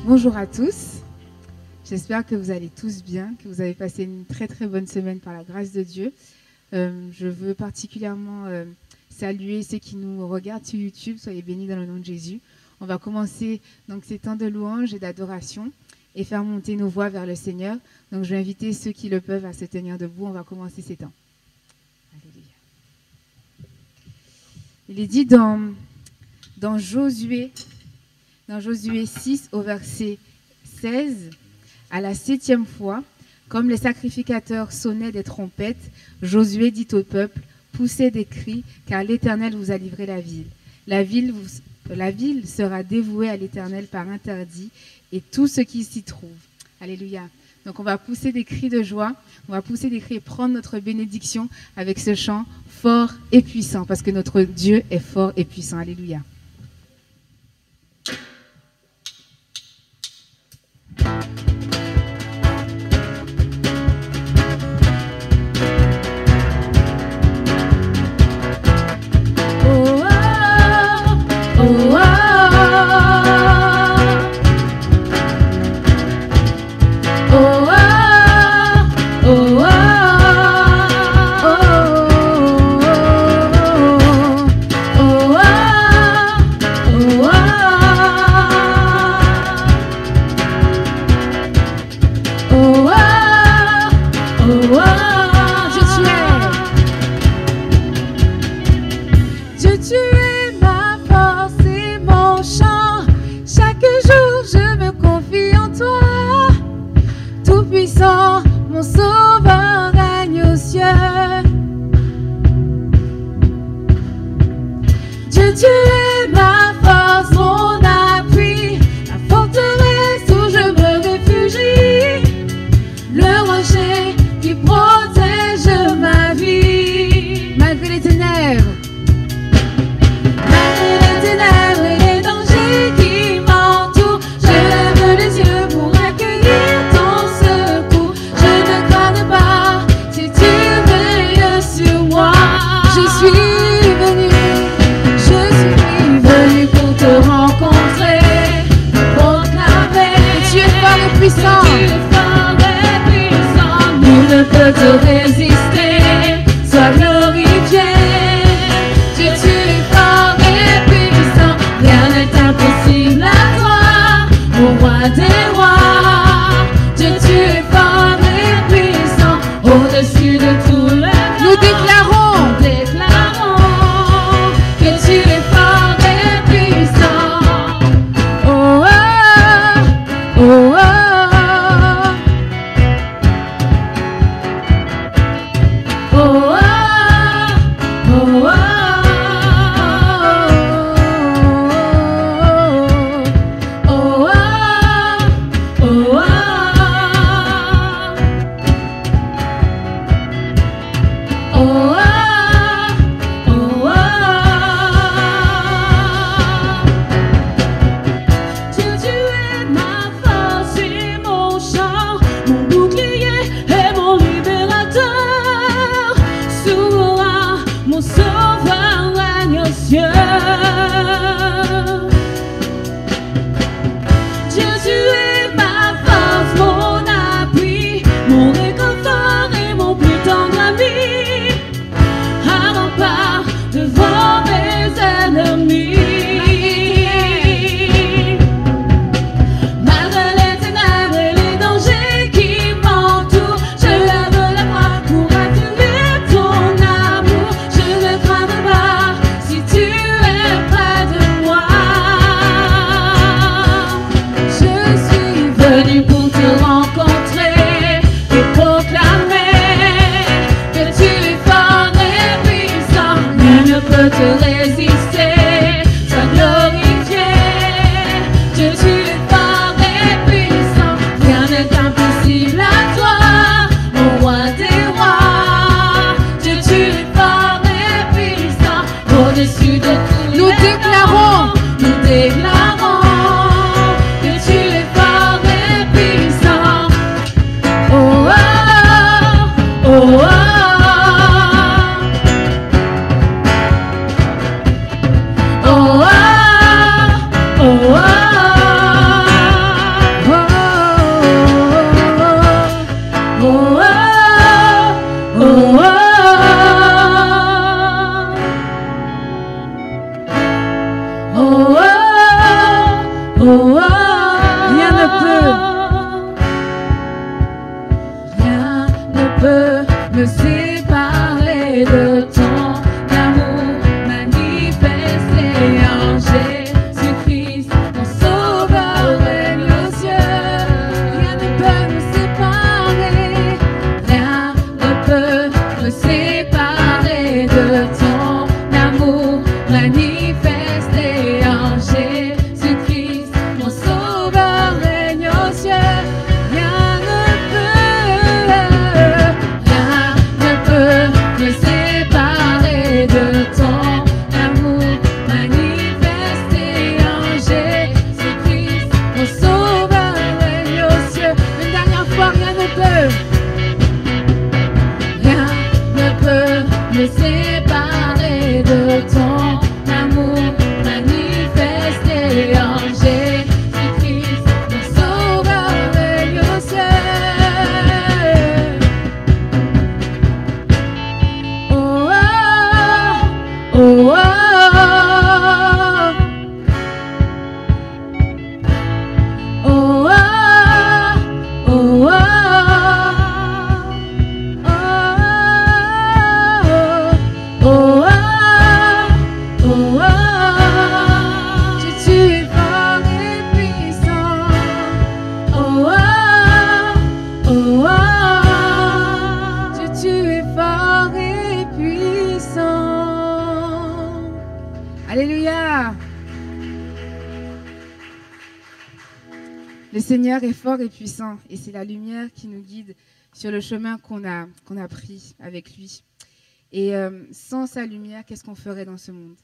Bonjour à tous, j'espère que vous allez tous bien, que vous avez passé une très très bonne semaine par la grâce de Dieu. Je veux particulièrement saluer ceux qui nous regardent sur YouTube, soyez bénis dans le nom de Jésus. On va commencer donc ces temps de louange et d'adoration et faire monter nos voix vers le Seigneur. Donc je vais inviter ceux qui le peuvent à se tenir debout, on va commencer ces temps. Alléluia. Il est dit dans Josué 6 au verset 16, à la 7e fois, comme les sacrificateurs sonnaient des trompettes, Josué dit au peuple, poussez des cris, car l'Éternel vous a livré la ville. La ville sera dévouée à l'Éternel par interdit et tout ce qui s'y trouve. Alléluia. Donc on va pousser des cris de joie, on va pousser des cris et prendre notre bénédiction avec ce chant fort et puissant, parce que notre Dieu est fort et puissant. Alléluia. Mon sauveur règne aux cieux. Dieu, tu es ma force, mon appui, la forteresse où je me réfugie, le rocher qui protège ma vie. Malgré les ténèbres, et les dangers qui m'entourent, je lève les yeux pour accueillir ton secours. Je ne crains pas si tu veilles sur moi. je suis venu. Je suis venu. oh, oh, oh, Rien ne peut. Rien ne peut me séparer de ton amour manifesté en Jésus-Christ, mon sauveur règne aux cieux. Rien ne peut me séparer, rien ne peut me séparer de ton amour manifesté en Jésus-Christ, mon sauveur règne aux cieux. Rien ne peut me séparer de ton amour manifesté en Jésus-Christ, mon sauveur règne aux cieux. Une dernière fois, rien ne peut me séparer de ton amour manifesté en Jésus-Christ, mon sauveur règne aux cieux. Oh, oh, oh, oh, oh, oh, oh, oh, tu es fort et puissant. Oh, oh, oh, tu es fort et puissant. Alléluia. Le Seigneur est fort et puissant et c'est la lumière qui nous guide sur le chemin qu'on a pris avec lui. Et sans sa lumière, qu'est-ce qu'on ferait dans ce monde?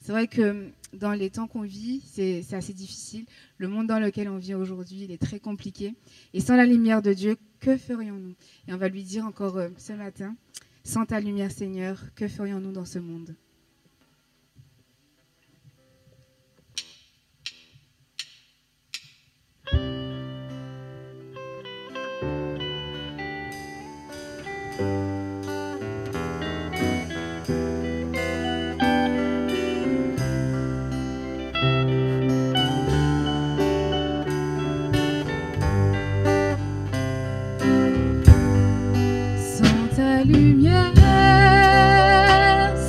C'est vrai que dans les temps qu'on vit, c'est assez difficile. Le monde dans lequel on vit aujourd'hui, il est très compliqué. Et sans la lumière de Dieu, que ferions-nous? Et on va lui dire encore ce matin, sans ta lumière, Seigneur, que ferions-nous dans ce monde? Sans ta lumière,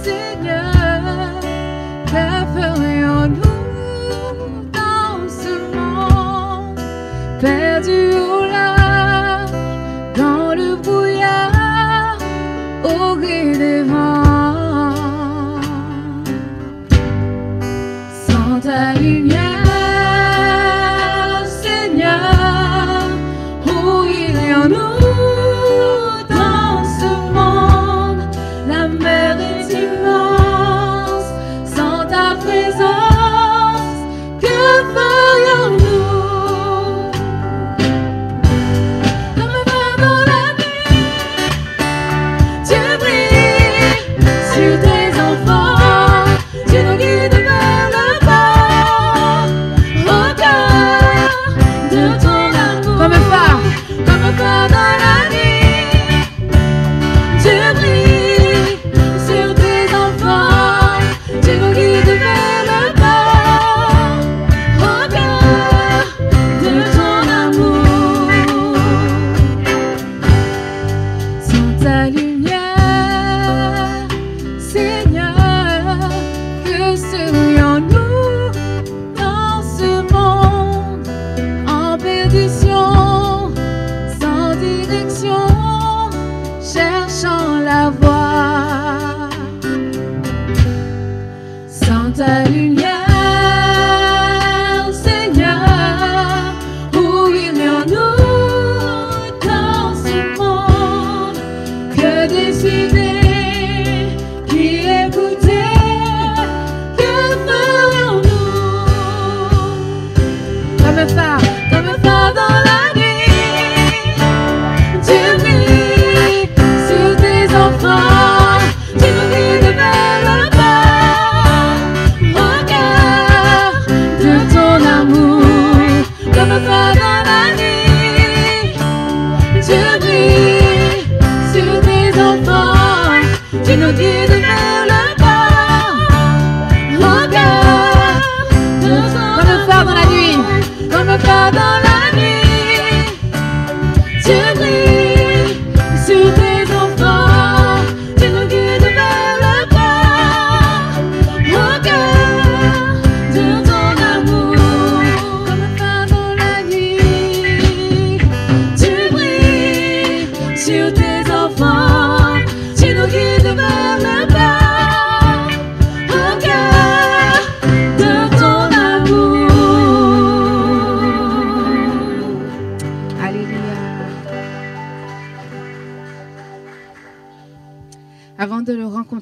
Seigneur, que ferions-nous dans ce monde perdu au large, dans le brouillard, au gré des vents? Sans ta lumière, Seigneur, où irions-nous? La mer est immense, sans ta présence, que ferions-nous? Comme un phare dans la nuit, tu brilles sur tes enfants, tu nous guides vers le bas.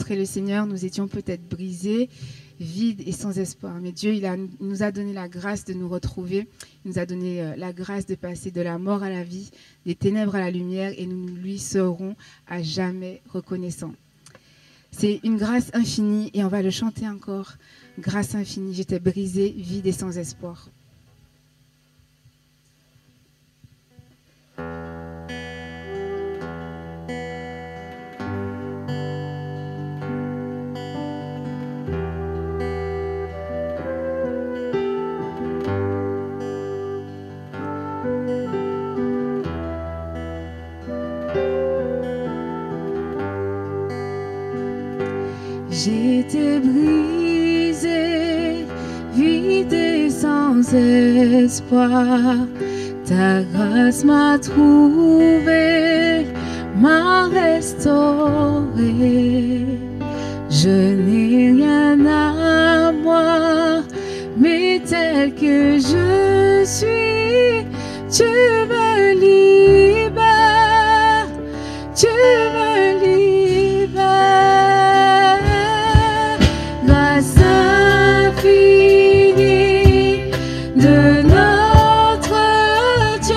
rencontré le Seigneur, nous étions peut-être brisés, vides et sans espoir. Mais Dieu, il nous a donné la grâce de nous retrouver. Il nous a donné la grâce de passer de la mort à la vie, des ténèbres à la lumière, et nous lui serons à jamais reconnaissants. C'est une grâce infinie, et on va le chanter encore. Grâce infinie, j'étais brisée, vide et sans espoir. J'étais brisée, vide et sans espoir. Ta grâce m'a trouvée, m'a restaurée. Je n'ai rien à moi, mais tel que je suis, tu me libères, tu me libères. Grâce infinie de notre Dieu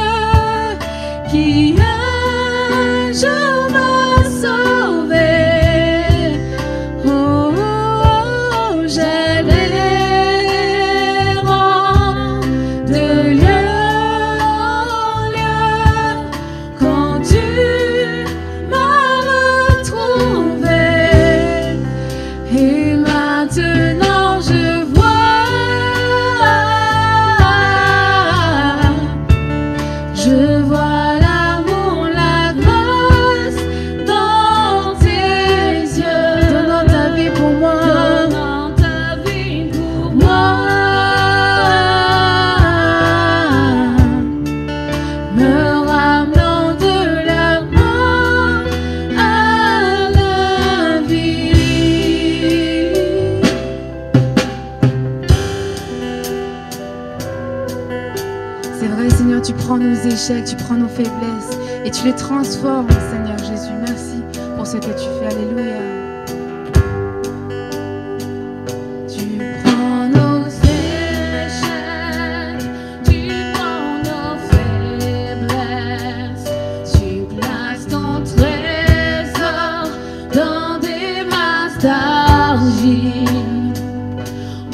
qui un jour m'a sauvé. Oh, oh, j'allais errant de lieu en lieu quand tu m'as retrouvé. Et maintenant je vois l'amour, la grâce dans tes yeux. Donnant ta vie pour moi, donnant ta vie pour moi, me ramenant de la mort à la vie. C'est vrai, Seigneur, tu prends nos échecs, tu prends nos faiblesses et tu les transformes, Seigneur Jésus. Merci pour ce que tu fais. Alléluia. Tu Prends nos échecs, tu prends nos faiblesses, tu places ton trésor dans des masses d'argile.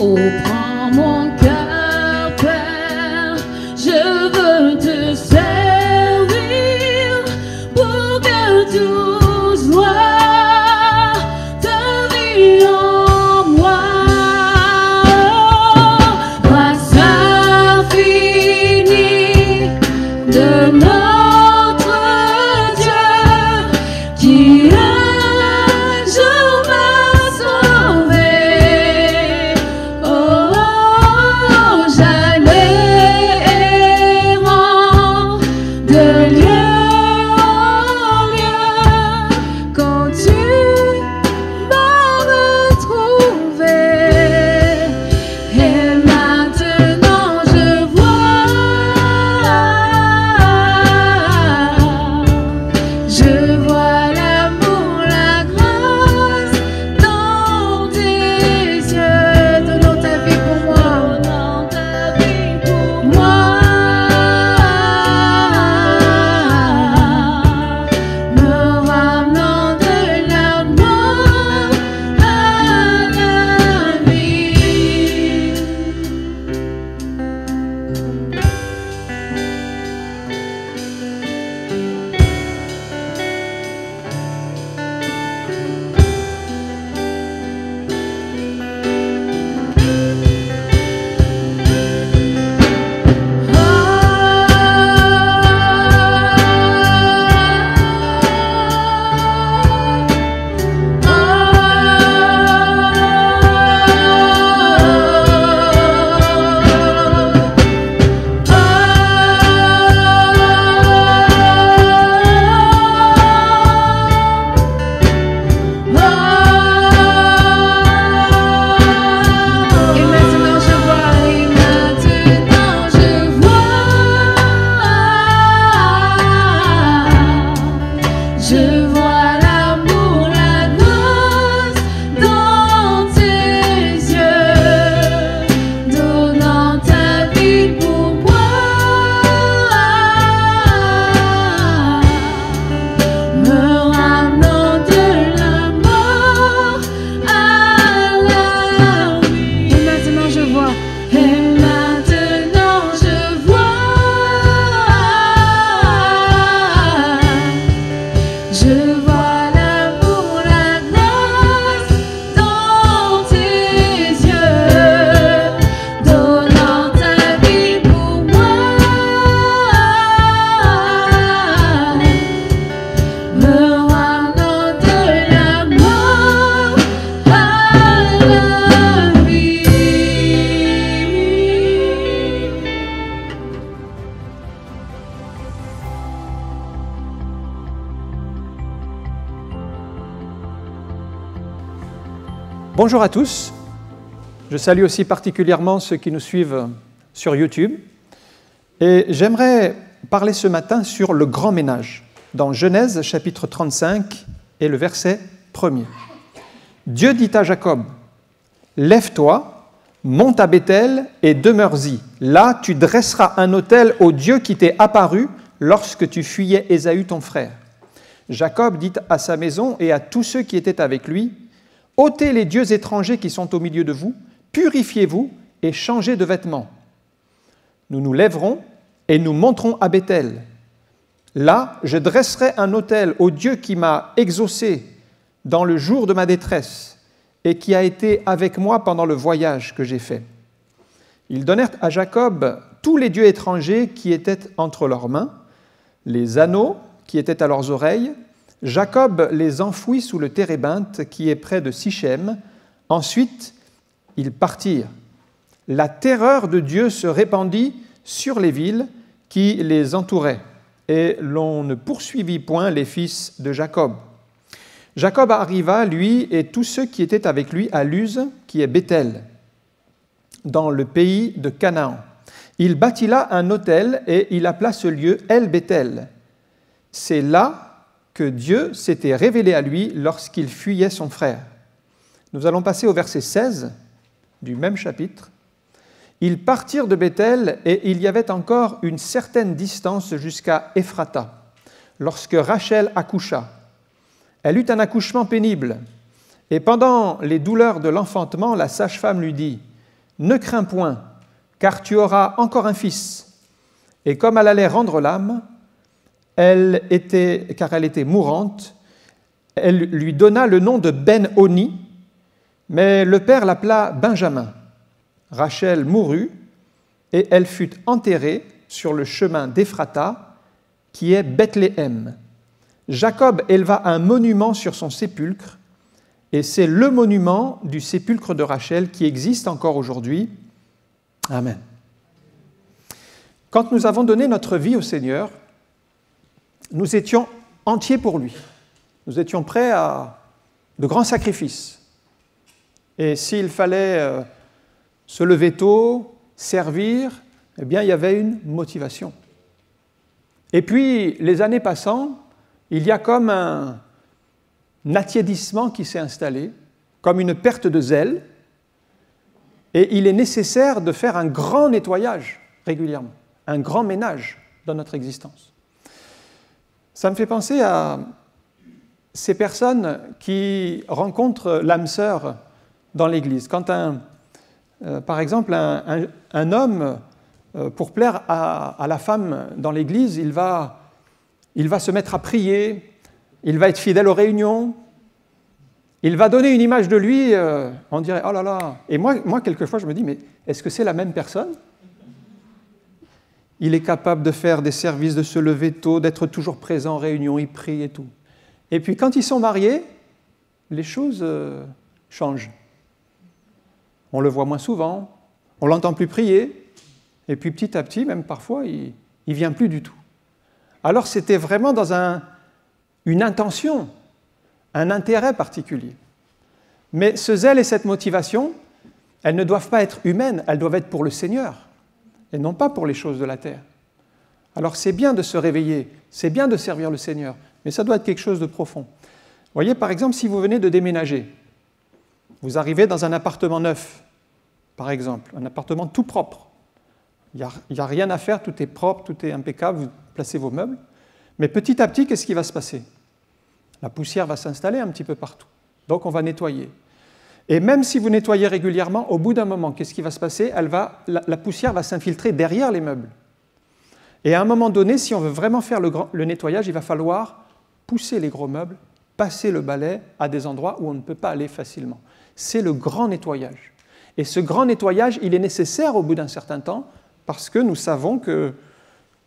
Oh, prends mon cœur, Père, je veux te servir pour que tous voient Bonjour à tous. Je salue aussi particulièrement ceux qui nous suivent sur YouTube. Et j'aimerais parler ce matin sur le grand ménage, dans Genèse chapitre 35 et le verset 1er. Dieu dit à Jacob, « Lève-toi, monte à Béthel et demeure-y. Là, tu dresseras un autel au Dieu qui t'est apparu lorsque tu fuyais Ésaü ton frère. » Jacob dit à sa maison et à tous ceux qui étaient avec lui, « ôtez les dieux étrangers qui sont au milieu de vous, purifiez-vous et changez de vêtements. Nous nous lèverons et nous monterons à Béthel. Là, je dresserai un autel au Dieu qui m'a exaucé dans le jour de ma détresse et qui a été avec moi pendant le voyage que j'ai fait. » Ils donnèrent à Jacob tous les dieux étrangers qui étaient entre leurs mains, les anneaux qui étaient à leurs oreilles. Jacob les enfouit sous le térébinthe qui est près de Sichem. Ensuite, ils partirent. La terreur de Dieu se répandit sur les villes qui les entouraient, et l'on ne poursuivit point les fils de Jacob. Jacob arriva, lui et tous ceux qui étaient avec lui, à Luz, qui est Béthel, dans le pays de Canaan. Il bâtit là un autel et il appela ce lieu El-Béthel. C'est là que Dieu s'était révélé à lui lorsqu'il fuyait son frère. Nous allons passer au verset 16 du même chapitre. Ils partirent de Béthel et il y avait encore une certaine distance jusqu'à Ephrata, lorsque Rachel accoucha. Elle eut un accouchement pénible, et pendant les douleurs de l'enfantement, la sage-femme lui dit « Ne crains point, car tu auras encore un fils. » Et comme elle allait rendre l'âme, car elle était mourante, elle lui donna le nom de Ben-Oni, mais le père l'appela Benjamin. Rachel mourut, et elle fut enterrée sur le chemin d'Ephrata, qui est Bethléem. Jacob éleva un monument sur son sépulcre, et c'est le monument du sépulcre de Rachel qui existe encore aujourd'hui. Amen. Quand nous avons donné notre vie au Seigneur, nous étions entiers pour lui. Nous étions prêts à de grands sacrifices. Et s'il fallait se lever tôt, servir, eh bien, il y avait une motivation. Et puis, les années passant, il y a comme un attiédissement qui s'est installé, comme une perte de zèle, et il est nécessaire de faire un grand nettoyage régulièrement, un grand ménage dans notre existence. Ça me fait penser à ces personnes qui rencontrent l'âme sœur dans l'Église. Quand par exemple, un homme, pour plaire à la femme dans l'Église, il va se mettre à prier, il va être fidèle aux réunions, il va donner une image de lui, on dirait « oh là là ». Et moi, quelquefois, je me dis « mais est-ce que c'est la même personne ?» Il est capable de faire des services, de se lever tôt, d'être toujours présent en réunion, il prie et tout. Et puis quand ils sont mariés, les choses changent. On le voit moins souvent, on l'entend plus prier, et puis petit à petit, même parfois, il ne vient plus du tout. Alors c'était vraiment dans une intention, un intérêt particulier. Mais ce zèle et cette motivation, elles ne doivent pas être humaines, elles doivent être pour le Seigneur, et non pas pour les choses de la terre. Alors c'est bien de se réveiller, c'est bien de servir le Seigneur, mais ça doit être quelque chose de profond. Vous voyez, par exemple, si vous venez de déménager, vous arrivez dans un appartement neuf, par exemple, un appartement tout propre. Il n'y a rien à faire, tout est propre, tout est impeccable, vous placez vos meubles. Mais petit à petit, qu'est-ce qui va se passer? La poussière va s'installer un petit peu partout. Donc on va nettoyer. Et même si vous nettoyez régulièrement, au bout d'un moment, qu'est-ce qui va se passer? La poussière va s'infiltrer derrière les meubles. Et à un moment donné, si on veut vraiment faire le nettoyage, il va falloir pousser les gros meubles, passer le balai à des endroits où on ne peut pas aller facilement. C'est le grand nettoyage. Et ce grand nettoyage, il est nécessaire au bout d'un certain temps, parce que nous savons que,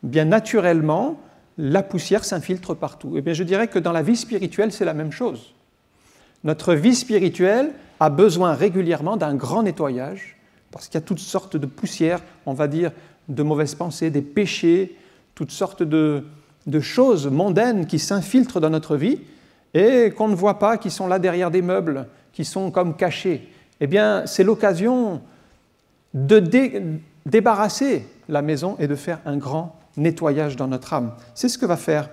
bien naturellement, la poussière s'infiltre partout. Et bien, je dirais que dans la vie spirituelle, c'est la même chose. Notre vie spirituelle a besoin régulièrement d'un grand nettoyage, parce qu'il y a toutes sortes de poussières, on va dire, de mauvaises pensées, des péchés, toutes sortes de choses mondaines qui s'infiltrent dans notre vie. et qu'on ne voit pas, qui sont là derrière des meubles, qui sont comme cachés. Eh bien, c'est l'occasion de débarrasser la maison et de faire un grand nettoyage dans notre âme. C'est ce que va faire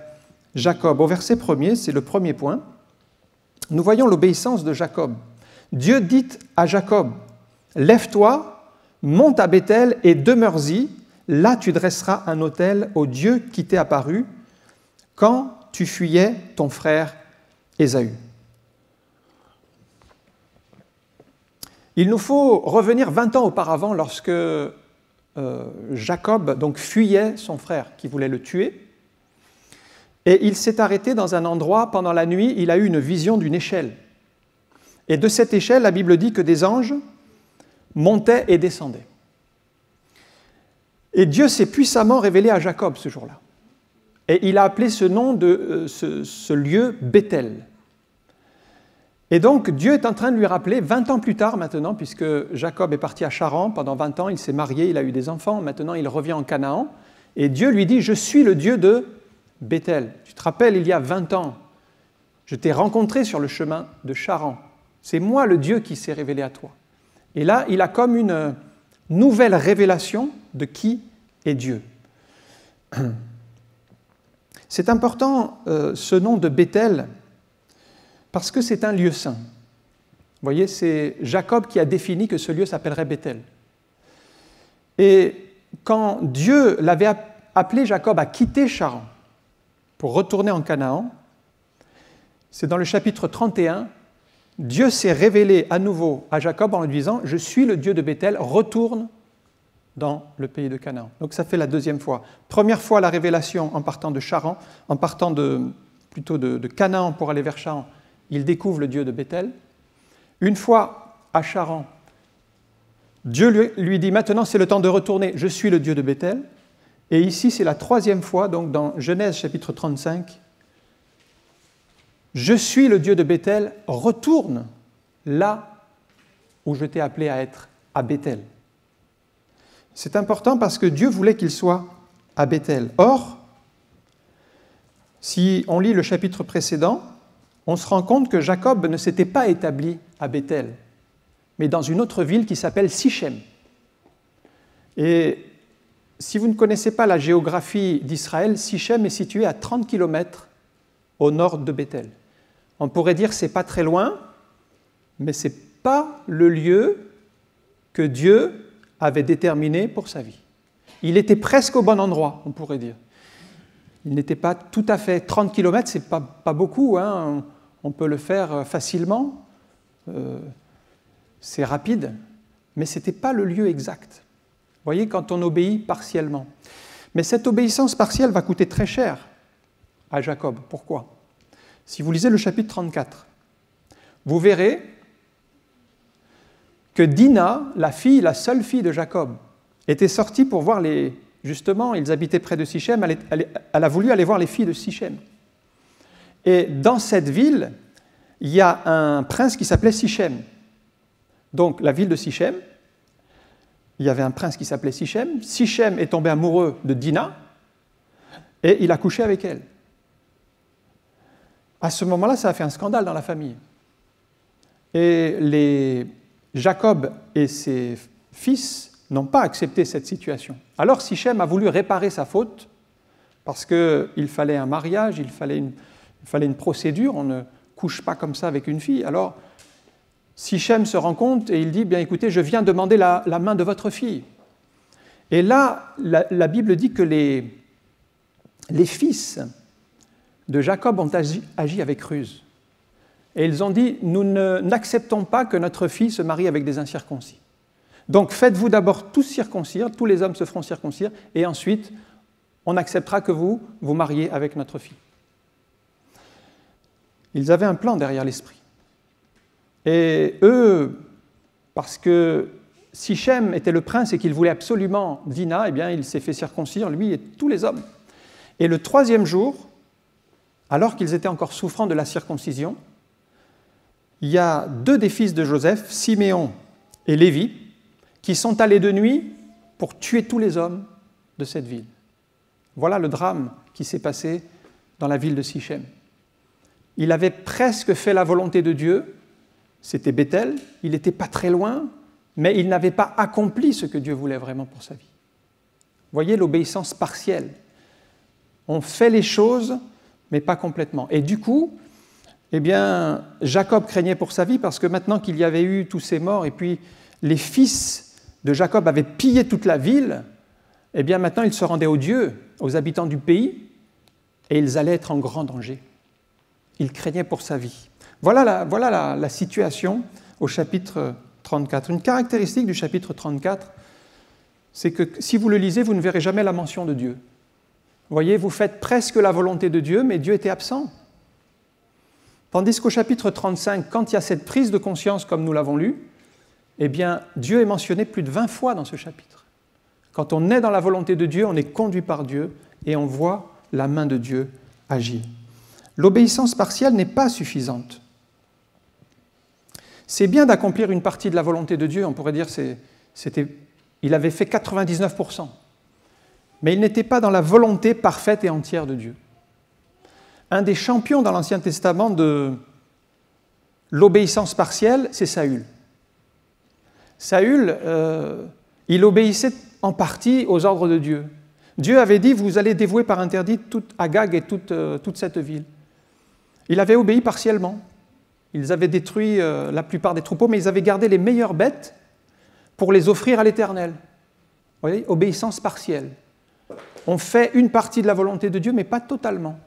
Jacob. Au verset 1er, c'est le premier point, nous voyons l'obéissance de Jacob. Dieu dit à Jacob, « Lève-toi, monte à Béthel et demeure-y, là tu dresseras un autel au Dieu qui t'est apparu quand tu fuyais ton frère Ésaü. » Il nous faut revenir 20 ans auparavant lorsque Jacob donc, fuyait son frère qui voulait le tuer. Et il s'est arrêté dans un endroit, pendant la nuit, il a eu une vision d'une échelle. Et de cette échelle, la Bible dit que des anges montaient et descendaient. Et Dieu s'est puissamment révélé à Jacob ce jour-là. Et il a appelé ce nom de ce lieu Béthel. Et donc Dieu est en train de lui rappeler, 20 ans plus tard maintenant, puisque Jacob est parti à Charan, pendant 20 ans, il s'est marié, il a eu des enfants, maintenant il revient en Canaan, et Dieu lui dit, « Je suis le Dieu de Béthel. » Tu te rappelles, il y a 20 ans, je t'ai rencontré sur le chemin de Charan. C'est moi le Dieu qui s'est révélé à toi. Et là, il a comme une nouvelle révélation de qui est Dieu. C'est important, ce nom de Béthel, parce que c'est un lieu saint. Vous voyez, c'est Jacob qui a défini que ce lieu s'appellerait Béthel. Et quand Dieu l'avait appelé Jacob à quitter Charan pour retourner en Canaan, c'est dans le chapitre 31, Dieu s'est révélé à nouveau à Jacob en lui disant « Je suis le Dieu de Béthel, retourne dans le pays de Canaan. » Donc ça fait la deuxième fois. Première fois la révélation en partant de Charan, en partant plutôt de Canaan pour aller vers Charan, il découvre le Dieu de Béthel. Une fois à Charan, Dieu lui dit « Maintenant c'est le temps de retourner, je suis le Dieu de Béthel. » Et ici c'est la troisième fois, donc dans Genèse chapitre 35, « Je suis le Dieu de Béthel, retourne là où je t'ai appelé à être, à Béthel. » C'est important parce que Dieu voulait qu'il soit à Béthel. Or, si on lit le chapitre précédent, on se rend compte que Jacob ne s'était pas établi à Béthel, mais dans une autre ville qui s'appelle Sichem. Et si vous ne connaissez pas la géographie d'Israël, Sichem est situé à 30 km au nord de Béthel. On pourrait dire que ce n'est pas très loin, mais ce n'est pas le lieu que Dieu avait déterminé pour sa vie. Il était presque au bon endroit, on pourrait dire. Il n'était pas tout à fait 30 km, ce n'est pas beaucoup, hein. On peut le faire facilement, c'est rapide, mais ce n'était pas le lieu exact. Vous voyez, quand on obéit partiellement. Mais cette obéissance partielle va coûter très cher à Jacob. Pourquoi ? Si vous lisez le chapitre 34, vous verrez que Dina, la seule fille de Jacob, était sortie pour voir justement, ils habitaient près de Sichem, elle a voulu aller voir les filles de Sichem. Et dans cette ville, il y a un prince qui s'appelait Sichem. Donc, la ville de Sichem, il y avait un prince qui s'appelait Sichem. Sichem est tombé amoureux de Dina et il a couché avec elle. À ce moment-là, ça a fait un scandale dans la famille. Et Jacob et ses fils n'ont pas accepté cette situation. Alors Sichem a voulu réparer sa faute parce qu'il fallait un mariage, il fallait une procédure, on ne couche pas comme ça avec une fille. Alors Sichem se rend compte et il dit « Bien écoutez, je viens demander la main de votre fille. » Et là, la Bible dit que les fils de Jacob ont agi avec ruse. Et ils ont dit « Nous n'acceptons pas que notre fille se marie avec des incirconcis. Donc faites-vous d'abord tous circoncire, tous les hommes se feront circoncire, et ensuite on acceptera que vous vous mariez avec notre fille. » Ils avaient un plan derrière l'esprit. Et eux, parce que Sichem était le prince et qu'il voulait absolument Dina, eh bien il s'est fait circoncire, lui et tous les hommes. Et le troisième jour, alors qu'ils étaient encore souffrants de la circoncision, il y a deux des fils de Joseph, Siméon et Lévi, qui sont allés de nuit pour tuer tous les hommes de cette ville. Voilà le drame qui s'est passé dans la ville de Sichem. il avait presque fait la volonté de Dieu, c'était Béthel, il n'était pas très loin, mais il n'avait pas accompli ce que Dieu voulait vraiment pour sa vie. Vous voyez l'obéissance partielle. On fait les choses, mais pas complètement. Et du coup, eh bien, Jacob craignait pour sa vie parce que maintenant qu'il y avait eu tous ces morts et puis les fils de Jacob avaient pillé toute la ville, eh bien maintenant ils se rendaient aux dieux, aux habitants du pays, et ils allaient être en grand danger. Il craignait pour sa vie. Voilà la situation au chapitre 34. Une caractéristique du chapitre 34, c'est que si vous le lisez, vous ne verrez jamais la mention de Dieu. Vous voyez, vous faites presque la volonté de Dieu, mais Dieu était absent. Tandis qu'au chapitre 35, quand il y a cette prise de conscience, comme nous l'avons lu, eh bien, Dieu est mentionné plus de 20 fois dans ce chapitre. Quand on est dans la volonté de Dieu, on est conduit par Dieu et on voit la main de Dieu agir. L'obéissance partielle n'est pas suffisante. C'est bien d'accomplir une partie de la volonté de Dieu, on pourrait dire il avait fait 99%, mais il n'était pas dans la volonté parfaite et entière de Dieu. Un des champions dans l'Ancien Testament de l'obéissance partielle, c'est Saül. Saül, il obéissait en partie aux ordres de Dieu. Dieu avait dit, vous allez dévouer par interdit Agag et toute cette ville. Il avait obéi partiellement. Ils avaient détruit la plupart des troupeaux, mais ils avaient gardé les meilleures bêtes pour les offrir à l'Éternel. Vous voyez, obéissance partielle. On fait une partie de la volonté de Dieu, mais pas totalement.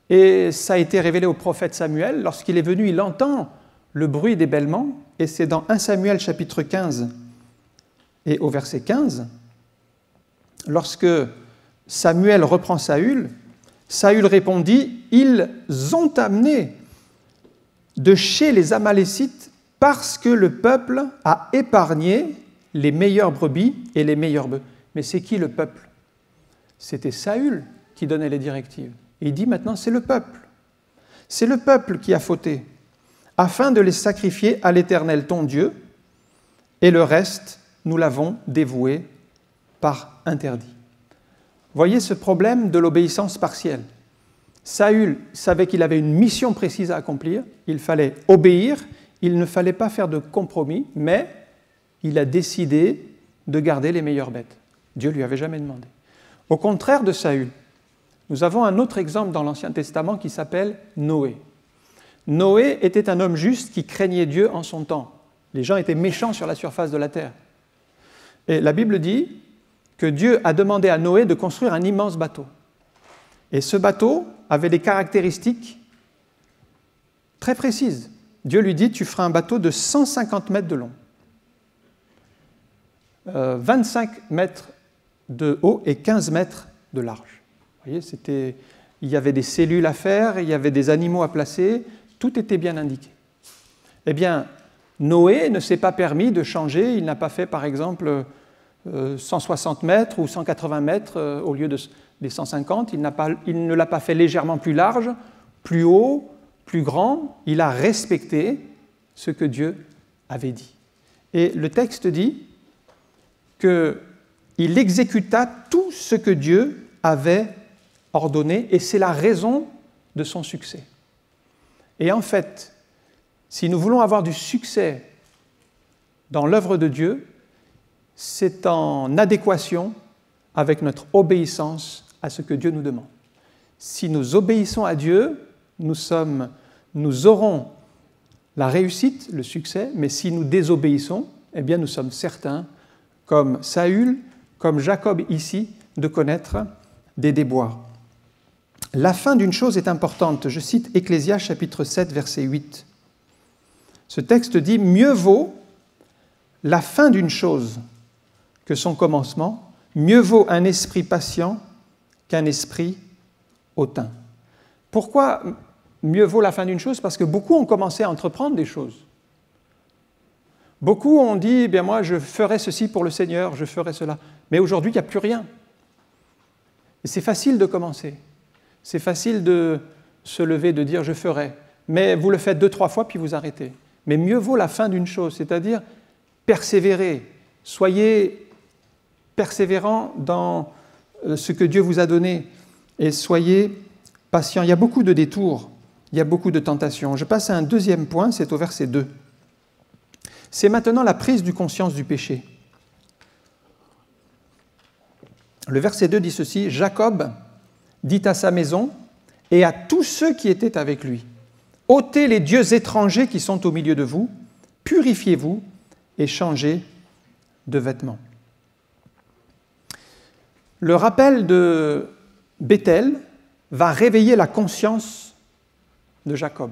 Et ça a été révélé au prophète Samuel. Lorsqu'il est venu, il entend le bruit des bêlements, et c'est dans 1 Samuel chapitre 15 et au verset 15, lorsque Samuel reprend Saül, Saül répondit, « Ils ont amené de chez les Amalécites parce que le peuple a épargné les meilleures brebis et les meilleurs bœufs. » Mais c'est qui le peuple? C'était Saül qui donnait les directives. Et il dit maintenant, c'est le peuple. C'est le peuple qui a fauté, afin de les sacrifier à l'Éternel ton Dieu, et le reste, nous l'avons dévoué par interdit. Voyez ce problème de l'obéissance partielle. Saül savait qu'il avait une mission précise à accomplir, il fallait obéir, il ne fallait pas faire de compromis, mais il a décidé de garder les meilleures bêtes. Dieu ne lui avait jamais demandé. Au contraire de Saül, nous avons un autre exemple dans l'Ancien Testament qui s'appelle Noé. Noé était un homme juste qui craignait Dieu en son temps. Les gens étaient méchants sur la surface de la terre. Et la Bible dit que Dieu a demandé à Noé de construire un immense bateau. Et ce bateau avait des caractéristiques très précises. Dieu lui dit, tu feras un bateau de 150 mètres de long, 25 mètres de haut et 15 mètres de large. Vous voyez, il y avait des cellules à faire, il y avait des animaux à placer, tout était bien indiqué. Eh bien, Noé ne s'est pas permis de changer, il n'a pas fait par exemple 160 mètres ou 180 mètres au lieu des 150, il ne l'a pas fait légèrement plus large, plus haut, plus grand, il a respecté ce que Dieu avait dit. Et le texte dit qu'il exécuta tout ce que Dieu avait ordonné, et c'est la raison de son succès. Et en fait, si nous voulons avoir du succès dans l'œuvre de Dieu, c'est en adéquation avec notre obéissance à ce que Dieu nous demande. Si nous obéissons à Dieu, nous aurons la réussite, le succès, mais si nous désobéissons, eh bien nous sommes certains, comme Saül, comme Jacob ici, de connaître des déboires. La fin d'une chose est importante. Je cite Ecclésiaste chapitre 7, verset 8. Ce texte dit « Mieux vaut la fin d'une chose que son commencement, mieux vaut un esprit patient qu'un esprit hautain. » Pourquoi mieux vaut la fin d'une chose? Parce que beaucoup ont commencé à entreprendre des choses. Beaucoup ont dit eh « bien moi je ferai ceci pour le Seigneur, je ferai cela ». Mais aujourd'hui, il n'y a plus rien. Et c'est facile de commencer. C'est facile de se lever, de dire « je ferai ». Mais vous le faites 2-3 fois, puis vous arrêtez. Mais mieux vaut la fin d'une chose, c'est-à-dire persévérer. Soyez persévérants dans ce que Dieu vous a donné et soyez patients. Il y a beaucoup de détours il y a beaucoup de tentations. Je passe à un deuxième point, c'est au verset 2. C'est maintenant la prise du conscience du péché. Le verset 2 dit ceci, « Jacob dit à sa maison et à tous ceux qui étaient avec lui, « ôtez les dieux étrangers qui sont au milieu de vous, purifiez-vous et changez de vêtements. » Le rappel de Béthel va réveiller la conscience de Jacob.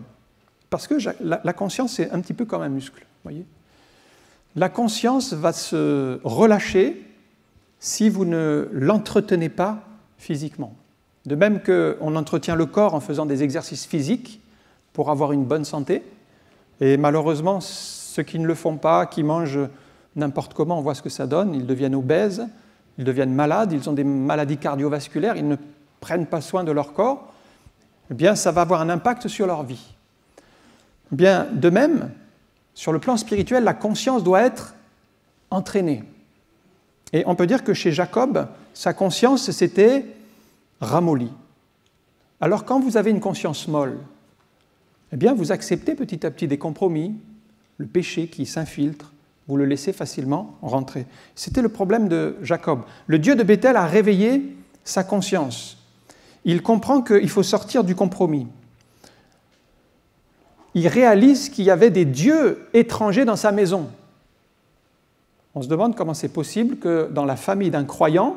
Parce que la conscience, c'est un petit peu comme un muscle. Voyez ? La conscience va se relâcher si vous ne l'entretenez pas physiquement. De même qu'on entretient le corps en faisant des exercices physiques pour avoir une bonne santé. Et malheureusement, ceux qui ne le font pas, qui mangent n'importe comment, on voit ce que ça donne. Ils deviennent obèses, ils deviennent malades, ils ont des maladies cardiovasculaires, ils ne prennent pas soin de leur corps. Eh bien, ça va avoir un impact sur leur vie. Eh bien, de même, sur le plan spirituel, la conscience doit être entraînée. Et on peut dire que chez Jacob, sa conscience s'était ramollie. Alors quand vous avez une conscience molle, eh bien vous acceptez petit à petit des compromis, le péché qui s'infiltre, vous le laissez facilement rentrer. C'était le problème de Jacob. Le Dieu de Béthel a réveillé sa conscience. Il comprend qu'il faut sortir du compromis. Il réalise qu'il y avait des dieux étrangers dans sa maison. On se demande comment c'est possible que dans la famille d'un croyant,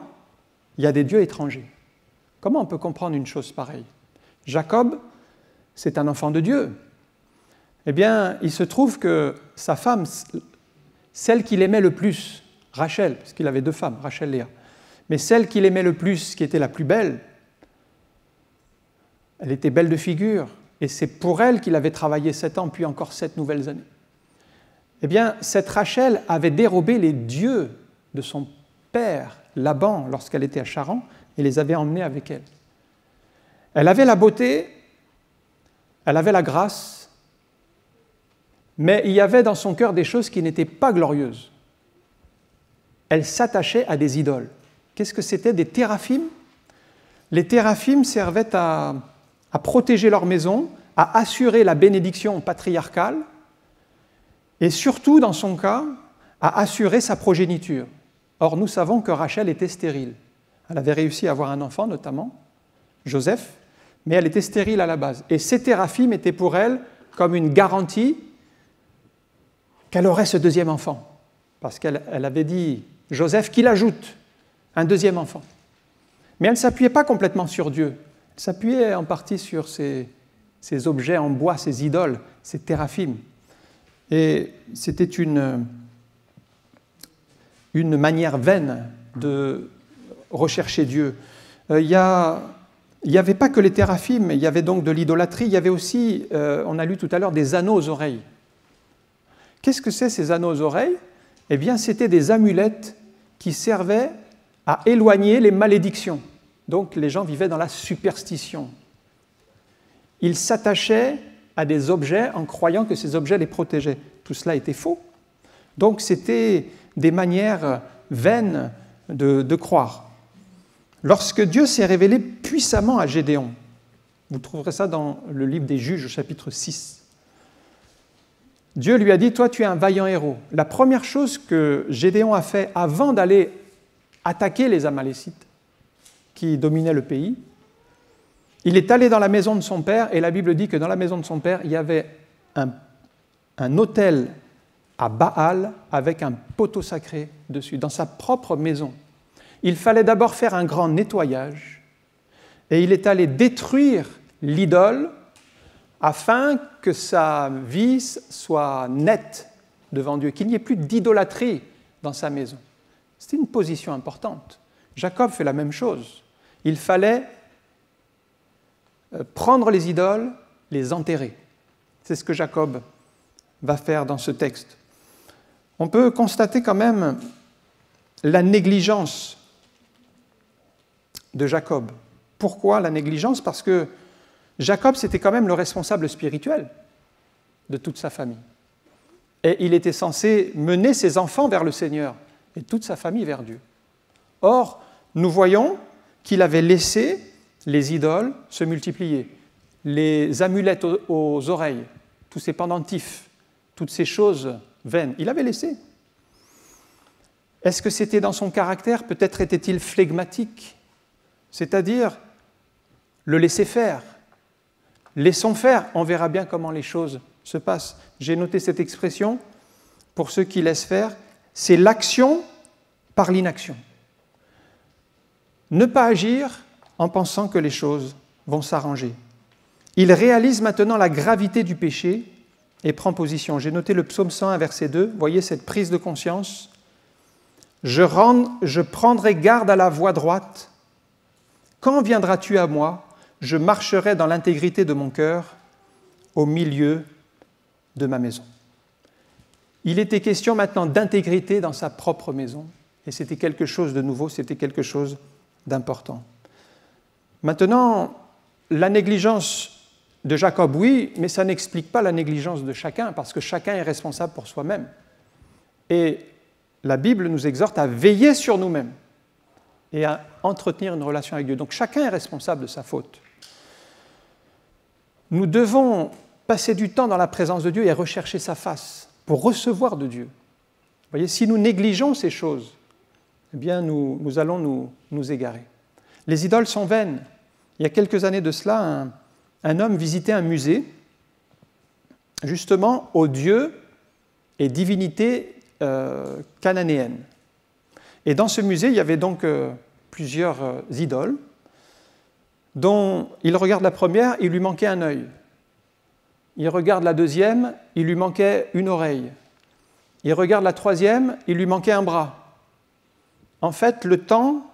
il y a des dieux étrangers. Comment on peut comprendre une chose pareille ? Jacob, c'est un enfant de Dieu. Eh bien, il se trouve que sa femme, celle qu'il aimait le plus, Rachel, parce qu'il avait deux femmes, Rachel et Léa, mais celle qu'il aimait le plus, qui était la plus belle, elle était belle de figure, et c'est pour elle qu'il avait travaillé 7 ans, puis encore 7 nouvelles années. Eh bien, cette Rachel avait dérobé les dieux de son père, Laban, lorsqu'elle était à Charan, et les avait emmenés avec elle. Elle avait la beauté, elle avait la grâce, mais il y avait dans son cœur des choses qui n'étaient pas glorieuses. Elle s'attachait à des idoles. Qu'est-ce que c'était ? Des téraphim. Les téraphim servaient à protéger leur maison, à assurer la bénédiction patriarcale, et surtout, dans son cas, à assurer sa progéniture. Or, nous savons que Rachel était stérile. Elle avait réussi à avoir un enfant, notamment, Joseph, mais elle était stérile à la base. Et ces téraphim étaient pour elle comme une garantie qu'elle aurait ce deuxième enfant. Parce qu'elle avait dit, Joseph, qu'il ajoute un deuxième enfant. Mais elle ne s'appuyait pas complètement sur Dieu. Elle s'appuyait en partie sur ces objets en bois, ces idoles, ces téraphim. Et c'était une manière vaine de rechercher Dieu. Il n'y avait pas que les téraphim, il y avait donc de l'idolâtrie, il y avait aussi, on a lu tout à l'heure, des anneaux aux oreilles. Qu'est-ce que c'est ces anneaux aux oreilles ? Eh bien, c'était des amulettes qui servaient à éloigner les malédictions. Donc, les gens vivaient dans la superstition. Ils s'attachaient à des objets en croyant que ces objets les protégeaient. Tout cela était faux. Donc c'était des manières vaines de croire. Lorsque Dieu s'est révélé puissamment à Gédéon, vous trouverez ça dans le livre des Juges, au chapitre 6, Dieu lui a dit, toi tu es un vaillant héros. La première chose que Gédéon a fait avant d'aller attaquer les Amalécites qui dominaient le pays, il est allé dans la maison de son père, et la Bible dit que dans la maison de son père, il y avait un autel à Baal avec un poteau sacré dessus, dans sa propre maison. Il fallait d'abord faire un grand nettoyage, et il est allé détruire l'idole afin que sa vie soit nette devant Dieu, qu'il n'y ait plus d'idolâtrie dans sa maison. C'était une position importante. Jacob fait la même chose. Il fallait prendre les idoles, les enterrer. C'est ce que Jacob va faire dans ce texte. On peut constater quand même la négligence de Jacob. Pourquoi la négligence ? Parce que Jacob, c'était quand même le responsable spirituel de toute sa famille. Et il était censé mener ses enfants vers le Seigneur et toute sa famille vers Dieu. Or, nous voyons qu'il avait laissé les idoles se multiplier. les amulettes aux oreilles, tous ces pendentifs, toutes ces choses vaines, il avait laissé. Est-ce que c'était dans son caractère? Peut-être était-il flegmatique, c'est-à-dire le laisser faire. Laissons faire, on verra bien comment les choses se passent. J'ai noté cette expression, pour ceux qui laissent faire, c'est l'action par l'inaction. Ne pas agir en pensant que les choses vont s'arranger. Il réalise maintenant la gravité du péché et prend position. J'ai noté le psaume 101, verset 2, voyez cette prise de conscience. Je prendrai garde à la voie droite. Quand viendras-tu à moi? Je marcherai dans l'intégrité de mon cœur, au milieu de ma maison. Il était question maintenant d'intégrité dans sa propre maison, et c'était quelque chose de nouveau, c'était quelque chose d'important. Maintenant, la négligence de Jacob, oui, mais ça n'explique pas la négligence de chacun, parce que chacun est responsable pour soi-même. Et la Bible nous exhorte à veiller sur nous-mêmes et à entretenir une relation avec Dieu. Donc chacun est responsable de sa faute. Nous devons passer du temps dans la présence de Dieu et rechercher sa face pour recevoir de Dieu. Vous voyez, si nous négligeons ces choses, eh bien nous allons nous égarer. Les idoles sont vaines. Il y a quelques années de cela, un homme visitait un musée, justement aux dieux et divinités cananéennes. Et dans ce musée, il y avait donc plusieurs idoles, dont il regarde la première, il lui manquait un œil. Il regarde la deuxième, il lui manquait une oreille. Il regarde la troisième, il lui manquait un bras. En fait, le temps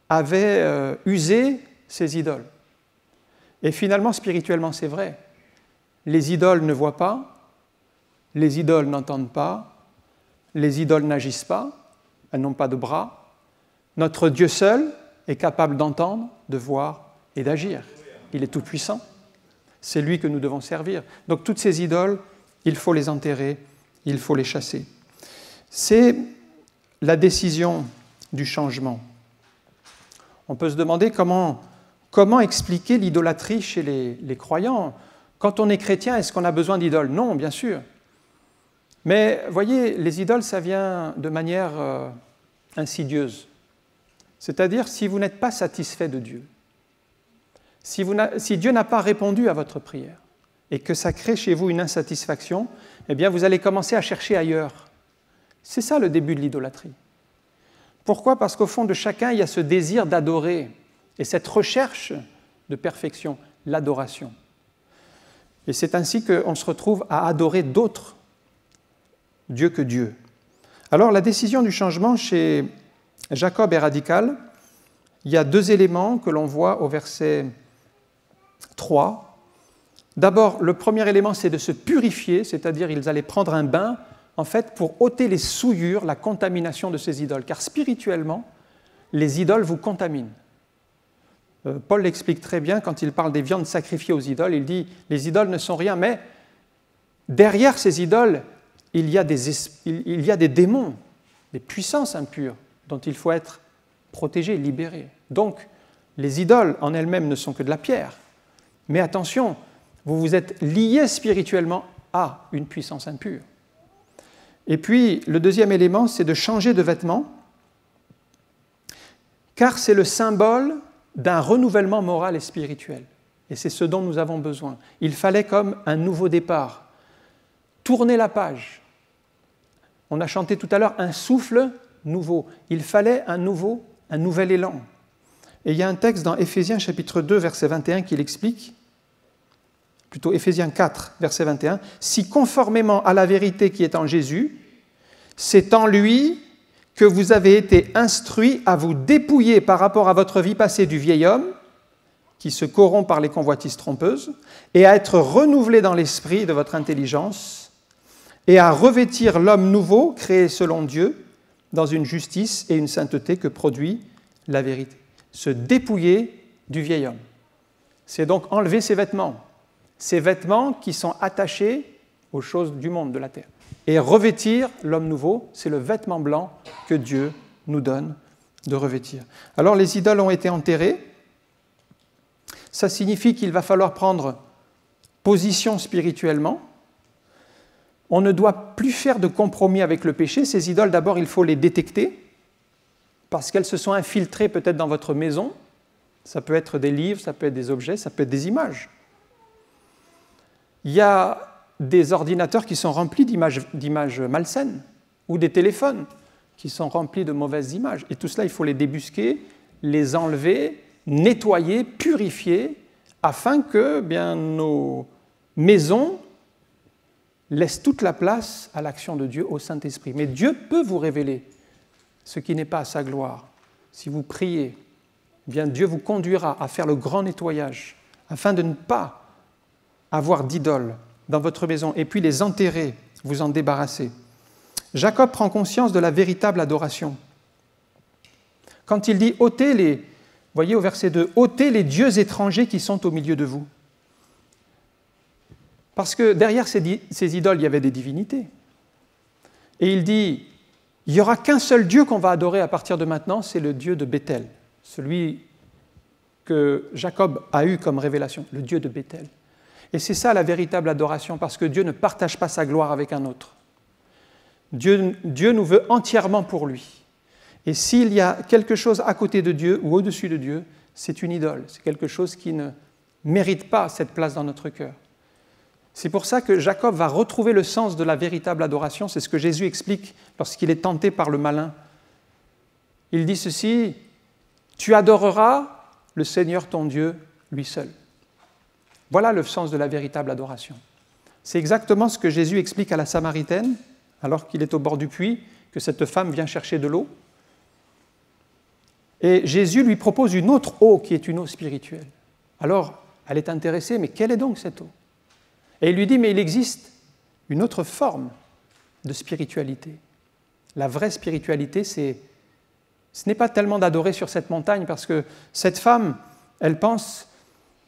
avait usé ces idoles. Et finalement, spirituellement, c'est vrai. Les idoles ne voient pas, les idoles n'entendent pas, les idoles n'agissent pas, elles n'ont pas de bras. Notre Dieu seul est capable d'entendre, de voir et d'agir. Il est tout-puissant. C'est lui que nous devons servir. Donc toutes ces idoles, il faut les enterrer, il faut les chasser. C'est la décision du changement. On peut se demander comment expliquer l'idolâtrie chez les croyants. Quand on est chrétien, est-ce qu'on a besoin d'idoles? Non, bien sûr. Mais voyez, les idoles, ça vient de manière insidieuse. C'est-à-dire, si vous n'êtes pas satisfait de Dieu, si Dieu n'a pas répondu à votre prière et que ça crée chez vous une insatisfaction, eh bien, vous allez commencer à chercher ailleurs. C'est ça le début de l'idolâtrie. Pourquoi? Parce qu'au fond de chacun, il y a ce désir d'adorer et cette recherche de perfection, l'adoration. Et c'est ainsi qu'on se retrouve à adorer d'autres dieux que Dieu. Alors, la décision du changement chez Jacob est radicale. Il y a deux éléments que l'on voit au verset 3. D'abord, le premier élément, c'est de se purifier, c'est-à-dire ils allaient prendre un bain, en fait, pour ôter les souillures, la contamination de ces idoles. Car spirituellement, les idoles vous contaminent. Paul l'explique très bien quand il parle des viandes sacrifiées aux idoles. Il dit, les idoles ne sont rien, mais derrière ces idoles, il y a des démons, des puissances impures dont il faut être protégé, libéré. Donc, les idoles en elles-mêmes ne sont que de la pierre. Mais attention, vous vous êtes lié spirituellement à une puissance impure. Et puis, le deuxième élément, c'est de changer de vêtements, car c'est le symbole d'un renouvellement moral et spirituel. Et c'est ce dont nous avons besoin. Il fallait comme un nouveau départ. Tourner la page. On a chanté tout à l'heure un souffle nouveau. Il fallait un nouvel élan. Et il y a un texte dans Éphésiens chapitre 2, verset 21 qui l'explique, plutôt Éphésiens 4, verset 21, « Si conformément à la vérité qui est en Jésus, c'est en lui que vous avez été instruits à vous dépouiller par rapport à votre vie passée du vieil homme, qui se corrompt par les convoitises trompeuses, et à être renouvelés dans l'esprit de votre intelligence, et à revêtir l'homme nouveau, créé selon Dieu, dans une justice et une sainteté que produit la vérité. » Se dépouiller du vieil homme. C'est donc enlever ses vêtements qui sont attachés aux choses du monde, de la terre. Et revêtir l'homme nouveau, c'est le vêtement blanc que Dieu nous donne de revêtir. Alors les idoles ont été enterrées. Ça signifie qu'il va falloir prendre position spirituellement. On ne doit plus faire de compromis avec le péché. Ces idoles, d'abord, il faut les détecter parce qu'elles se sont infiltrées peut-être dans votre maison. Ça peut être des livres, ça peut être des objets, ça peut être des images. Il y a des ordinateurs qui sont remplis d'images malsaines ou des téléphones qui sont remplis de mauvaises images. Et tout cela, il faut les débusquer, les enlever, nettoyer, purifier, afin que nos maisons laissent toute la place à l'action de Dieu, au Saint-Esprit. Mais Dieu peut vous révéler ce qui n'est pas à sa gloire. Si vous priez, Dieu vous conduira à faire le grand nettoyage, afin de ne pas avoir d'idoles dans votre maison, et puis les enterrer, vous en débarrasser. Jacob prend conscience de la véritable adoration. Quand il dit « ôtez les », voyez au verset 2, « ôtez les dieux étrangers qui sont au milieu de vous ». Parce que derrière ces idoles, il y avait des divinités. Et il dit, il n'y aura qu'un seul Dieu qu'on va adorer à partir de maintenant, c'est le Dieu de Béthel, celui que Jacob a eu comme révélation, le Dieu de Béthel. Et c'est ça la véritable adoration, parce que Dieu ne partage pas sa gloire avec un autre. Dieu nous veut entièrement pour lui. Et s'il y a quelque chose à côté de Dieu ou au-dessus de Dieu, c'est une idole, c'est quelque chose qui ne mérite pas cette place dans notre cœur. C'est pour ça que Jacob va retrouver le sens de la véritable adoration. C'est ce que Jésus explique lorsqu'il est tenté par le malin. Il dit ceci, « Tu adoreras le Seigneur ton Dieu, lui seul. » Voilà le sens de la véritable adoration. C'est exactement ce que Jésus explique à la Samaritaine, alors qu'il est au bord du puits, que cette femme vient chercher de l'eau. Et Jésus lui propose une autre eau qui est une eau spirituelle. Alors, elle est intéressée, mais quelle est donc cette eau ? Et il lui dit, mais il existe une autre forme de spiritualité. La vraie spiritualité, ce n'est pas tellement d'adorer sur cette montagne, parce que cette femme, elle pense,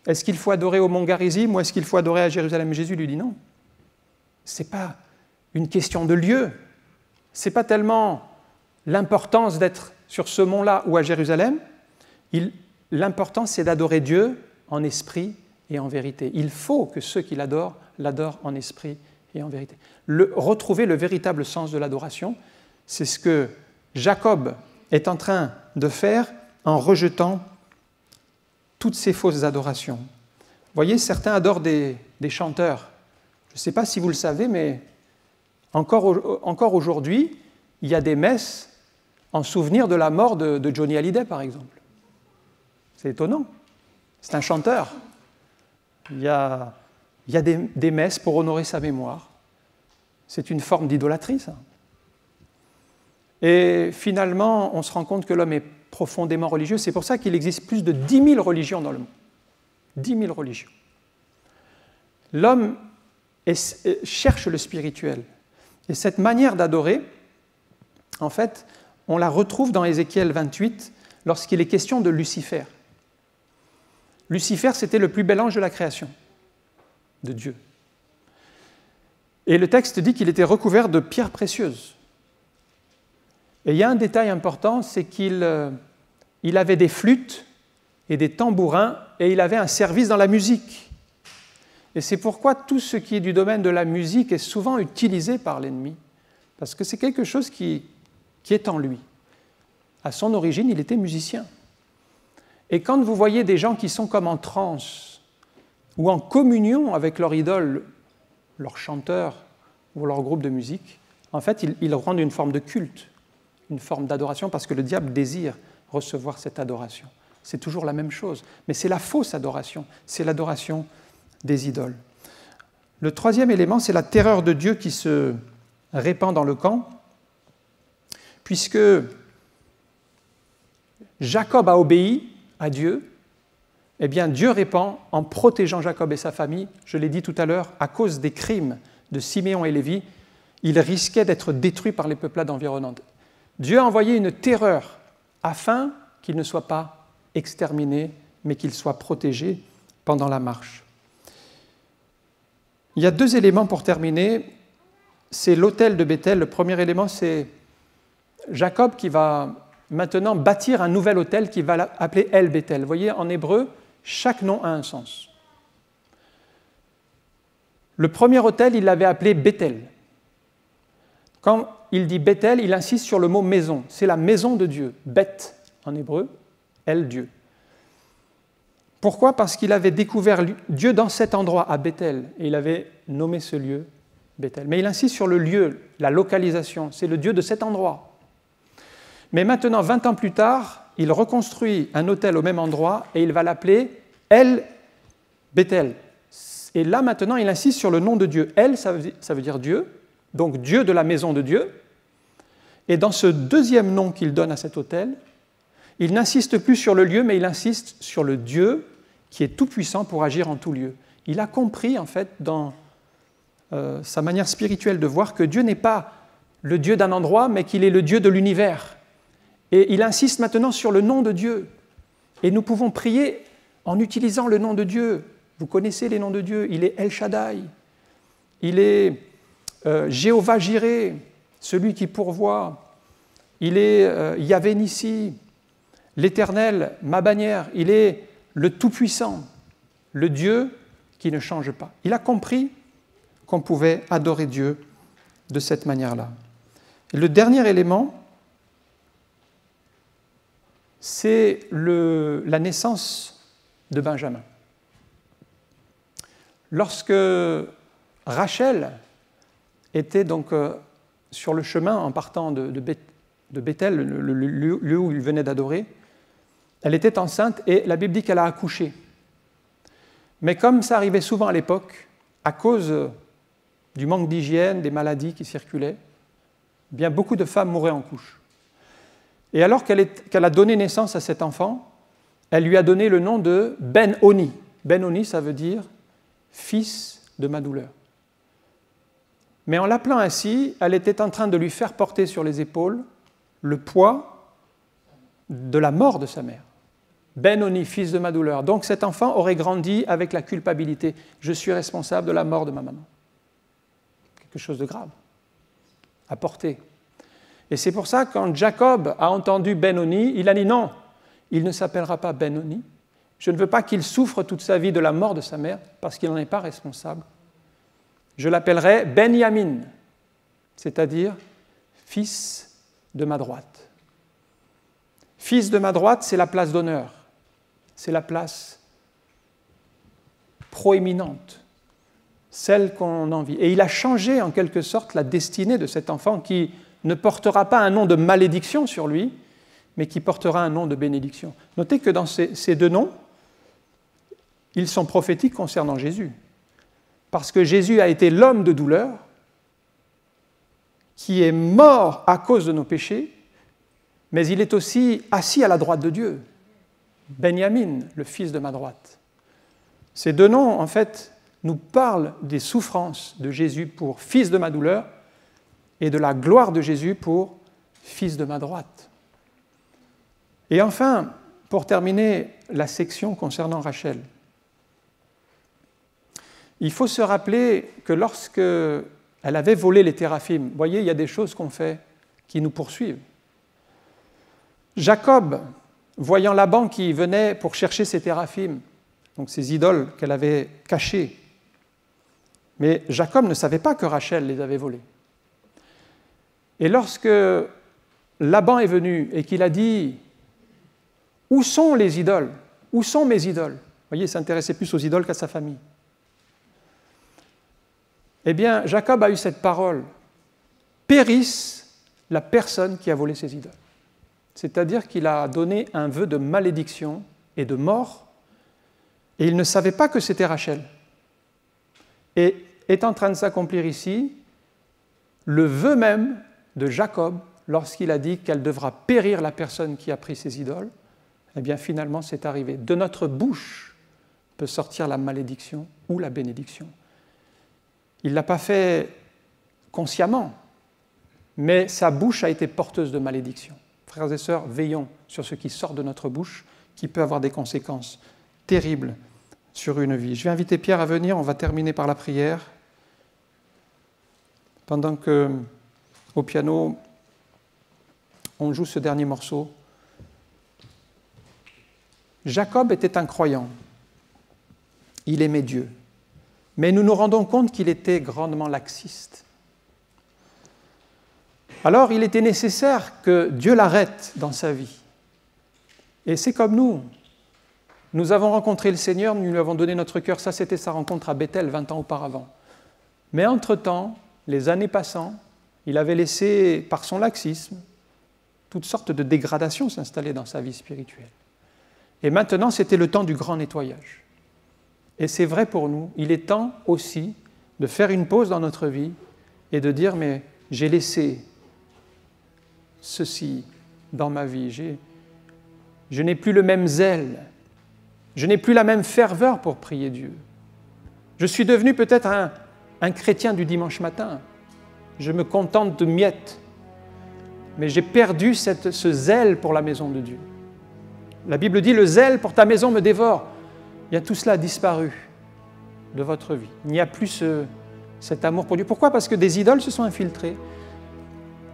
est-ce qu'il faut adorer au mont Garizim ou est-ce qu'il faut adorer à Jérusalem ? Jésus lui dit non. Ce n'est pas une question de lieu. Ce n'est pas tellement l'importance d'être sur ce mont-là ou à Jérusalem. L'important, c'est d'adorer Dieu en esprit et en vérité. Il faut que ceux qui l'adorent en esprit et en vérité. Retrouver le véritable sens de l'adoration, c'est ce que Jacob est en train de faire en rejetant toutes ces fausses adorations. Vous voyez, certains adorent des chanteurs. Je ne sais pas si vous le savez, mais encore aujourd'hui, il y a des messes en souvenir de la mort de Johnny Hallyday, par exemple. C'est étonnant. C'est un chanteur. Il y a des messes pour honorer sa mémoire. C'est une forme d'idolâtrie, ça. Et finalement, on se rend compte que l'homme est profondément religieux. C'est pour ça qu'il existe plus de 10 000 religions dans le monde. 10 000 religions. L'homme cherche le spirituel. Et cette manière d'adorer, en fait, on la retrouve dans Ézéchiel 28, lorsqu'il est question de Lucifer. Lucifer, c'était le plus bel ange de la création, de Dieu. Et le texte dit qu'il était recouvert de pierres précieuses. Et il y a un détail important, c'est qu'il avait des flûtes et des tambourins, et il avait un service dans la musique. Et c'est pourquoi tout ce qui est du domaine de la musique est souvent utilisé par l'ennemi, parce que c'est quelque chose qui est en lui. À son origine, il était musicien. Et quand vous voyez des gens qui sont comme en transe, ou en communion avec leur idole, leur chanteur ou leur groupe de musique, en fait, ils rendent une forme de culte, une forme d'adoration, parce que le diable désire recevoir cette adoration. C'est toujours la même chose, mais c'est la fausse adoration, c'est l'adoration des idoles. Le troisième élément, c'est la terreur de Dieu qui se répand dans le camp, puisque Jacob a obéi à Dieu, eh bien Dieu répand en protégeant Jacob et sa famille. Je l'ai dit tout à l'heure, à cause des crimes de Siméon et Lévi, ils risquaient d'être détruits par les peuplades environnantes. Dieu a envoyé une terreur afin qu'ils ne soient pas exterminés, mais qu'ils soient protégés pendant la marche. Il y a deux éléments pour terminer. C'est l'autel de Béthel. Le premier élément, c'est Jacob qui va maintenant bâtir un nouvel autel qu'il va appeler El Béthel. Vous voyez, en hébreu, Chaque nom a un sens. Le premier autel, il l'avait appelé Bethel. Quand il dit Bethel, il insiste sur le mot maison. C'est la maison de Dieu. Beth en hébreu, El, Dieu. Pourquoi? Parce qu'il avait découvert Dieu dans cet endroit, à Bethel, et il avait nommé ce lieu Bethel. Mais il insiste sur le lieu, la localisation. C'est le Dieu de cet endroit. Mais maintenant, 20 ans plus tard, il reconstruit un autel au même endroit et il va l'appeler El Bethel. Et là, maintenant, il insiste sur le nom de Dieu. El, ça veut dire Dieu, donc Dieu de la maison de Dieu. Et dans ce deuxième nom qu'il donne à cet autel, il n'insiste plus sur le lieu, mais il insiste sur le Dieu qui est tout-puissant pour agir en tout lieu. Il a compris, en fait, dans sa manière spirituelle de voir que Dieu n'est pas le Dieu d'un endroit, mais qu'il est le Dieu de l'univers. Et il insiste maintenant sur le nom de Dieu. Et nous pouvons prier en utilisant le nom de Dieu. Vous connaissez les noms de Dieu. Il est El Shaddai. Il est Jéhovah Jireh, celui qui pourvoit. Il est Yahvé Nissi, l'Éternel, ma bannière. Il est le Tout-Puissant, le Dieu qui ne change pas. Il a compris qu'on pouvait adorer Dieu de cette manière-là. Et le dernier élément, c'est la naissance de Benjamin. Lorsque Rachel était donc sur le chemin en partant de Bethel, le lieu où il venait d'adorer, elle était enceinte et la Bible dit qu'elle a accouché. Mais comme ça arrivait souvent à l'époque, à cause du manque d'hygiène, des maladies qui circulaient, bien beaucoup de femmes mouraient en couche. Et alors qu'elle a donné naissance à cet enfant, elle lui a donné le nom de Ben-Oni. Ben-Oni, ça veut dire « fils de ma douleur ». Mais en l'appelant ainsi, elle était en train de lui faire porter sur les épaules le poids de la mort de sa mère. Ben-Oni, fils de ma douleur. Donc cet enfant aurait grandi avec la culpabilité. Je suis responsable de la mort de ma maman. Quelque chose de grave à porter. Et c'est pour ça que quand Jacob a entendu Ben-Oni, il a dit non, il ne s'appellera pas Ben-Oni. Je ne veux pas qu'il souffre toute sa vie de la mort de sa mère parce qu'il n'en est pas responsable. Je l'appellerai Benyamin, c'est-à-dire fils de ma droite. Fils de ma droite, c'est la place d'honneur, c'est la place proéminente, celle qu'on envie. Et il a changé en quelque sorte la destinée de cet enfant qui ne portera pas un nom de malédiction sur lui, mais qui portera un nom de bénédiction. Notez que dans ces deux noms, ils sont prophétiques concernant Jésus. Parce que Jésus a été l'homme de douleur, qui est mort à cause de nos péchés, mais il est aussi assis à la droite de Dieu. Benyamin, le fils de ma droite. Ces deux noms, en fait, nous parlent des souffrances de Jésus pour fils de ma douleur, et de la gloire de Jésus pour fils de ma droite. Et enfin, pour terminer la section concernant Rachel, il faut se rappeler que lorsqu'elle avait volé les téraphim, vous voyez, il y a des choses qu'on fait qui nous poursuivent. Jacob, voyant Laban qui venait pour chercher ses téraphim, donc ces idoles qu'elle avait cachées, mais Jacob ne savait pas que Rachel les avait volées. Et lorsque Laban est venu et qu'il a dit « Où sont les idoles? Où sont mes idoles ?» Vous voyez, il s'intéressait plus aux idoles qu'à sa famille. Eh bien, Jacob a eu cette parole « Périsse la personne qui a volé ses idoles. » C'est-à-dire qu'il a donné un vœu de malédiction et de mort, et il ne savait pas que c'était Rachel. Et est en train de s'accomplir ici le vœu même de Jacob, lorsqu'il a dit qu'elle devra périr la personne qui a pris ses idoles, eh bien finalement c'est arrivé. De notre bouche peut sortir la malédiction ou la bénédiction. Il ne l'a pas fait consciemment, mais sa bouche a été porteuse de malédiction. Frères et sœurs, veillons sur ce qui sort de notre bouche, qui peut avoir des conséquences terribles sur une vie. Je vais inviter Pierre à venir, on va terminer par la prière. Pendant que, au piano, on joue ce dernier morceau. Jacob était un croyant. il aimait Dieu. Mais nous nous rendons compte qu'il était grandement laxiste. Alors, il était nécessaire que Dieu l'arrête dans sa vie. Et c'est comme nous. Nous avons rencontré le Seigneur, nous lui avons donné notre cœur. Ça, c'était sa rencontre à Bethel 20 ans auparavant. Mais entre-temps, les années passant, il avait laissé, par son laxisme, toutes sortes de dégradations s'installer dans sa vie spirituelle. Et maintenant, c'était le temps du grand nettoyage. Et c'est vrai pour nous, il est temps aussi de faire une pause dans notre vie et de dire, mais j'ai laissé ceci dans ma vie, je n'ai plus le même zèle, je n'ai plus la même ferveur pour prier Dieu. Je suis devenu peut-être un chrétien du dimanche matin, je me contente de miettes, mais j'ai perdu ce zèle pour la maison de Dieu. La Bible dit, le zèle pour ta maison me dévore. Bien, tout cela a disparu de votre vie. Il n'y a plus cet amour pour Dieu. Pourquoi? Parce que des idoles se sont infiltrées.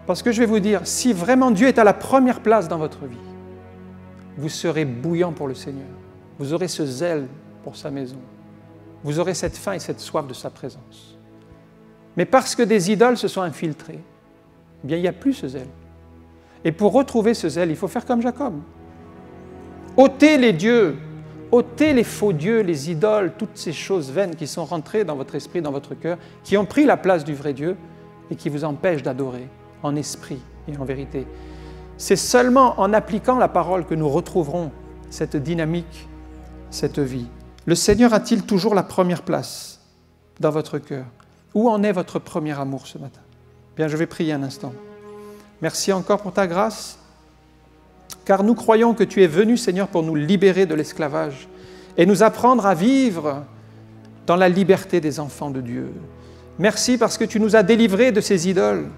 Parce que je vais vous dire, si vraiment Dieu est à la première place dans votre vie, vous serez bouillant pour le Seigneur. Vous aurez ce zèle pour sa maison. Vous aurez cette faim et cette soif de sa présence. Mais parce que des idoles se sont infiltrées, eh bien, il n'y a plus ce zèle. Et pour retrouver ce zèle, il faut faire comme Jacob. Ôtez les dieux, ôtez les faux dieux, les idoles, toutes ces choses vaines qui sont rentrées dans votre esprit, dans votre cœur, qui ont pris la place du vrai Dieu et qui vous empêchent d'adorer en esprit et en vérité. C'est seulement en appliquant la parole que nous retrouverons cette dynamique, cette vie. Le Seigneur a-t-il toujours la première place dans votre cœur? Où en est votre premier amour ce matin? Bien, je vais prier un instant. Merci encore pour ta grâce, car nous croyons que tu es venu, Seigneur, pour nous libérer de l'esclavage et nous apprendre à vivre dans la liberté des enfants de Dieu. Merci parce que tu nous as délivrés de ces idoles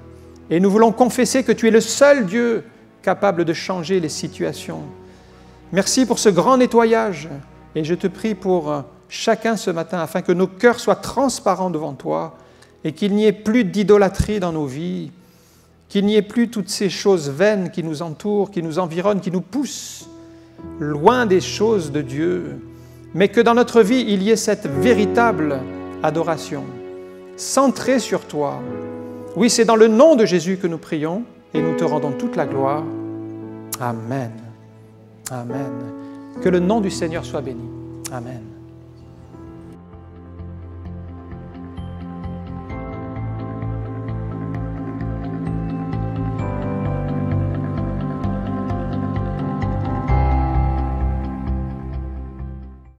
et nous voulons confesser que tu es le seul Dieu capable de changer les situations. Merci pour ce grand nettoyage et je te prie pour chacun ce matin afin que nos cœurs soient transparents devant toi et qu'il n'y ait plus d'idolâtrie dans nos vies, qu'il n'y ait plus toutes ces choses vaines qui nous entourent, qui nous environnent, qui nous poussent loin des choses de Dieu, mais que dans notre vie, il y ait cette véritable adoration, centrée sur toi. Oui, c'est dans le nom de Jésus que nous prions et nous te rendons toute la gloire. Amen. Amen. Que le nom du Seigneur soit béni. Amen.